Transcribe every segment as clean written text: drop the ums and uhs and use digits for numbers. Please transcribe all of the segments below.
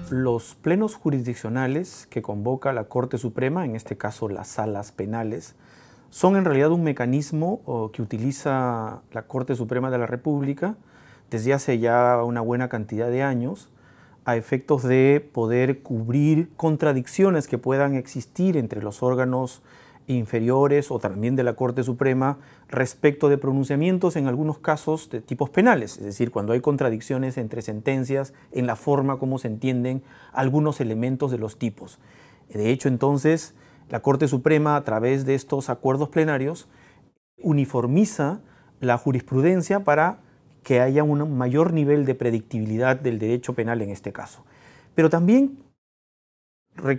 Los plenos jurisdiccionales que convoca la Corte Suprema, en este caso las salas penales, son en realidad un mecanismo que utiliza la Corte Suprema de la República desde hace ya una buena cantidad de años a efectos de poder cubrir contradicciones que puedan existir entre los órganos inferiores o también de la Corte Suprema respecto de pronunciamientos en algunos casos de tipos penales, es decir, cuando hay contradicciones entre sentencias en la forma como se entienden algunos elementos de los tipos. De hecho, entonces, la Corte Suprema, a través de estos acuerdos plenarios, uniformiza la jurisprudencia para que haya un mayor nivel de predictibilidad del derecho penal en este caso. Pero también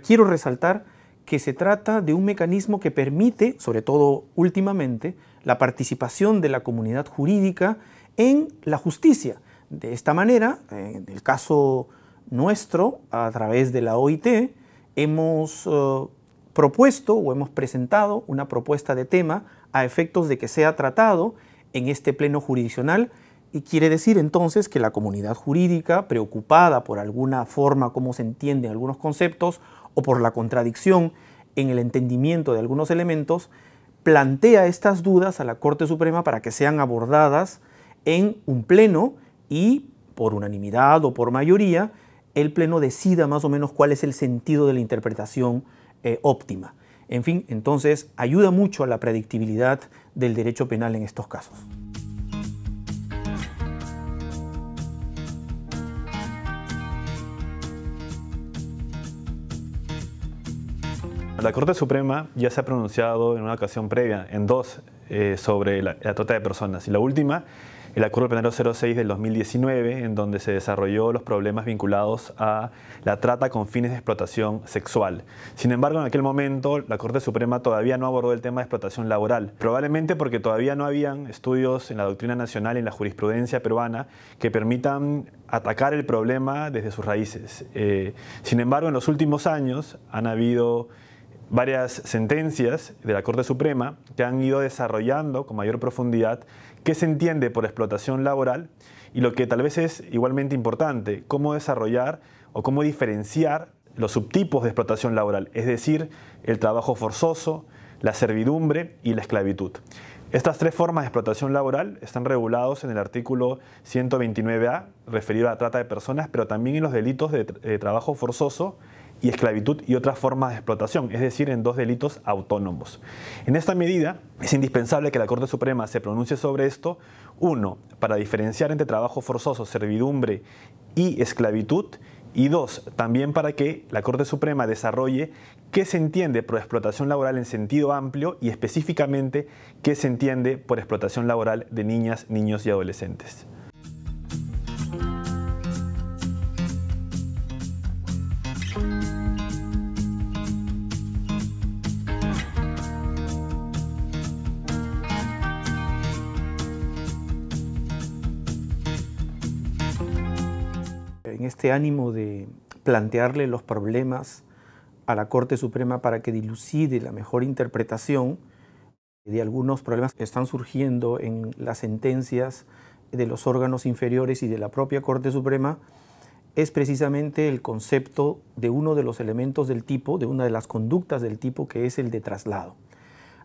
quiero resaltar que se trata de un mecanismo que permite, sobre todo últimamente, la participación de la comunidad jurídica en la justicia. De esta manera, en el caso nuestro, a través de la OIT, hemos propuesto o hemos presentado una propuesta de tema a efectos de que sea tratado en este pleno jurisdiccional, y quiere decir entonces que la comunidad jurídica, preocupada por alguna forma como se entienden algunos conceptos o por la contradicción en el entendimiento de algunos elementos, plantea estas dudas a la Corte Suprema para que sean abordadas en un pleno y, por unanimidad o por mayoría, el pleno decida más o menos cuál es el sentido de la interpretación óptima. En fin, entonces ayuda mucho a la predictibilidad del derecho penal en estos casos. La Corte Suprema ya se ha pronunciado en una ocasión previa, en dos, sobre la trata de personas. Y la última, el Acuerdo Plenario 06 del 2019, en donde se desarrolló los problemas vinculados a la trata con fines de explotación sexual. Sin embargo, en aquel momento, la Corte Suprema todavía no abordó el tema de explotación laboral, probablemente porque todavía no habían estudios en la doctrina nacional y en la jurisprudencia peruana que permitan atacar el problema desde sus raíces. Sin embargo, en los últimos años han habido varias sentencias de la Corte Suprema que han ido desarrollando con mayor profundidad qué se entiende por explotación laboral y, lo que tal vez es igualmente importante, cómo desarrollar o cómo diferenciar los subtipos de explotación laboral, es decir, el trabajo forzoso, la servidumbre y la esclavitud. Estas tres formas de explotación laboral están regulados en el artículo 129A, referido a la trata de personas, pero también en los delitos de trabajo forzoso y esclavitud y otras formas de explotación, es decir, en dos delitos autónomos. En esta medida, es indispensable que la Corte Suprema se pronuncie sobre esto, uno, para diferenciar entre trabajo forzoso, servidumbre y esclavitud, y dos, también para que la Corte Suprema desarrolle qué se entiende por explotación laboral en sentido amplio y específicamente qué se entiende por explotación laboral de niñas, niños y adolescentes. En este ánimo de plantearle los problemas a la Corte Suprema para que dilucide la mejor interpretación de algunos problemas que están surgiendo en las sentencias de los órganos inferiores y de la propia Corte Suprema, es precisamente el concepto de uno de los elementos del tipo, de una de las conductas del tipo, que es el de traslado.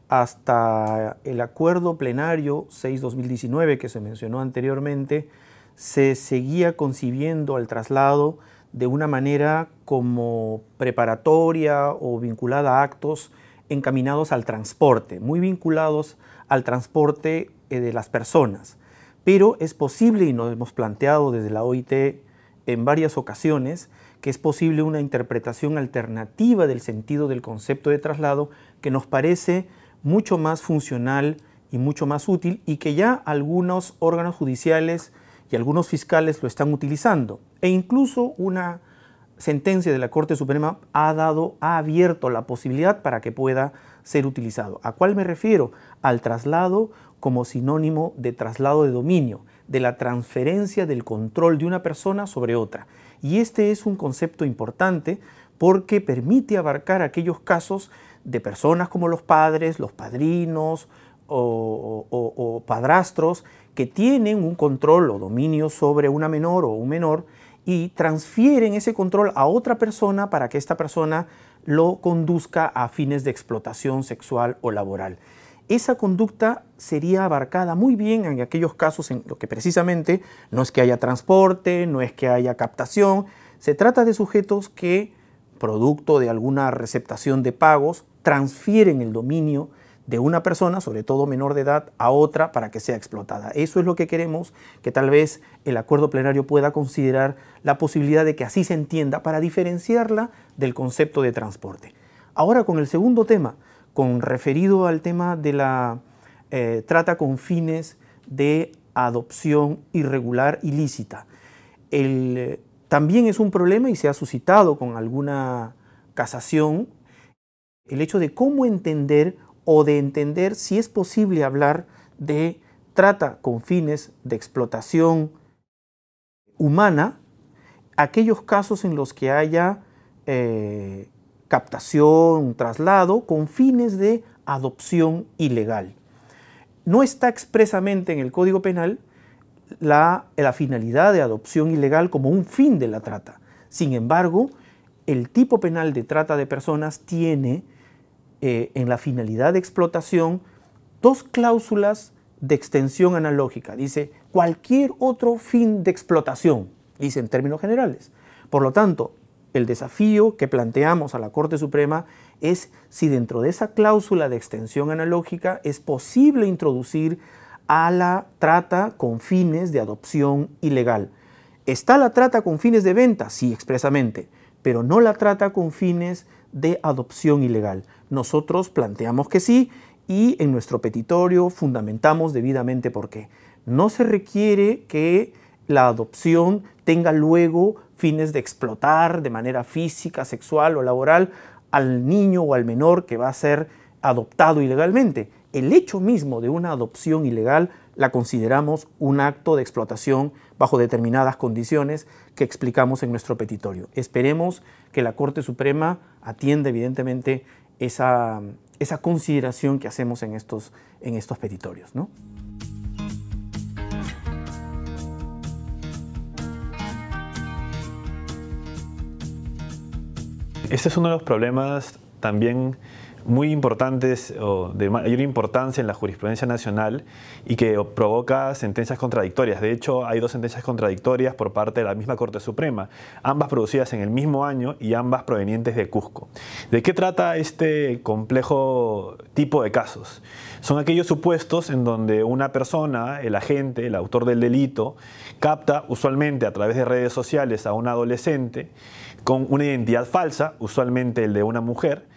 Hasta el Acuerdo Plenario 6/2019 que se mencionó anteriormente, se seguía concibiendo al traslado de una manera como preparatoria o vinculada a actos encaminados al transporte, muy vinculados al transporte de las personas. Pero es posible, y nos hemos planteado desde la OIT en varias ocasiones, que es posible una interpretación alternativa del sentido del concepto de traslado que nos parece mucho más funcional y mucho más útil, y que ya algunos órganos judiciales y algunos fiscales lo están utilizando. E incluso una sentencia de la Corte Suprema ha abierto la posibilidad para que pueda ser utilizado. ¿A cuál me refiero? Al traslado como sinónimo de traslado de dominio, de la transferencia del control de una persona sobre otra. Y este es un concepto importante porque permite abarcar aquellos casos de personas como los padres, los padrinos o padrastros que tienen un control o dominio sobre una menor o un menor y transfieren ese control a otra persona para que esta persona lo conduzca a fines de explotación sexual o laboral. Esa conducta sería abarcada muy bien en aquellos casos en los que precisamente no es que haya transporte, no es que haya captación, se trata de sujetos que, producto de alguna receptación de pagos, transfieren el dominio de una persona, sobre todo menor de edad, a otra para que sea explotada. Eso es lo que queremos, que tal vez el acuerdo plenario pueda considerar la posibilidad de que así se entienda para diferenciarla del concepto de transporte. Ahora con el segundo tema, referido al tema de la trata con fines de adopción irregular ilícita. También es un problema y se ha suscitado con alguna casación el hecho de cómo entender o de entender si es posible hablar de trata con fines de explotación humana, aquellos casos en los que haya captación, traslado con fines de adopción ilegal. No está expresamente en el Código Penal la finalidad de adopción ilegal como un fin de la trata. Sin embargo, el tipo penal de trata de personas tiene en la finalidad de explotación dos cláusulas de extensión analógica. Dice cualquier otro fin de explotación, dice en términos generales. Por lo tanto, el desafío que planteamos a la Corte Suprema es si dentro de esa cláusula de extensión analógica es posible introducir a la trata con fines de adopción ilegal. ¿Está la trata con fines de venta? Sí, expresamente, pero no la trata con fines de adopción ilegal. Nosotros planteamos que sí y en nuestro petitorio fundamentamos debidamente por qué. No se requiere que la adopción tenga luego fines de explotar de manera física, sexual o laboral al niño o al menor que va a ser adoptado ilegalmente. El hecho mismo de una adopción ilegal la consideramos un acto de explotación bajo determinadas condiciones que explicamos en nuestro petitorio. Esperemos que la Corte Suprema atienda evidentemente esa consideración que hacemos en estos petitorios, ¿no? Este es uno de los problemas también muy importantes o de mayor importancia en la jurisprudencia nacional y que provoca sentencias contradictorias. De hecho, hay dos sentencias contradictorias por parte de la misma Corte Suprema, ambas producidas en el mismo año y ambas provenientes de Cusco. ¿De qué trata este complejo tipo de casos? Son aquellos supuestos en donde una persona, el agente, el autor del delito, capta usualmente a través de redes sociales a un adolescente con una identidad falsa, usualmente el de una mujer,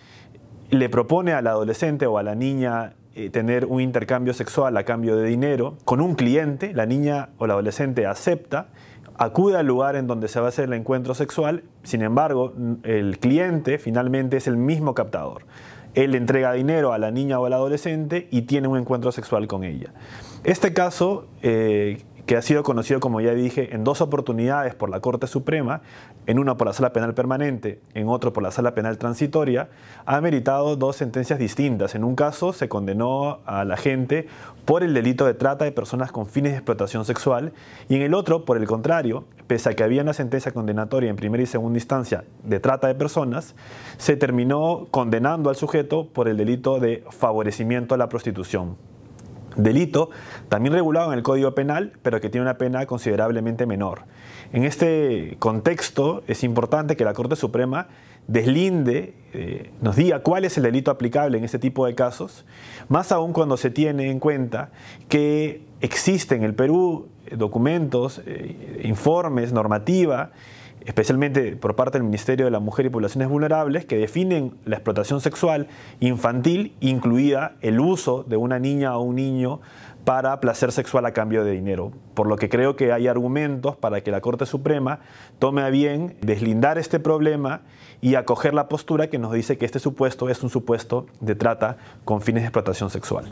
le propone al adolescente o a la niña tener un intercambio sexual a cambio de dinero con un cliente, la niña o el adolescente acepta, acude al lugar en donde se va a hacer el encuentro sexual, sin embargo, el cliente finalmente es el mismo captador. Él le entrega dinero a la niña o al adolescente y tiene un encuentro sexual con ella. Este caso, que ha sido conocido, como ya dije, en dos oportunidades por la Corte Suprema, en una por la Sala Penal Permanente, en otro por la Sala Penal Transitoria, ha meritado dos sentencias distintas. En un caso se condenó a la gente por el delito de trata de personas con fines de explotación sexual y en el otro, por el contrario, pese a que había una sentencia condenatoria en primera y segunda instancia de trata de personas, se terminó condenando al sujeto por el delito de favorecimiento a la prostitución. Delito también regulado en el Código Penal, pero que tiene una pena considerablemente menor. En este contexto es importante que la Corte Suprema deslinde, nos diga cuál es el delito aplicable en este tipo de casos, más aún cuando se tiene en cuenta que existen en el Perú documentos, informes, normativa, especialmente por parte del Ministerio de la Mujer y Poblaciones Vulnerables, que definen la explotación sexual infantil, incluida el uso de una niña o un niño para placer sexual a cambio de dinero. Por lo que creo que hay argumentos para que la Corte Suprema tome a bien deslindar este problema y acoger la postura que nos dice que este supuesto es un supuesto de trata con fines de explotación sexual.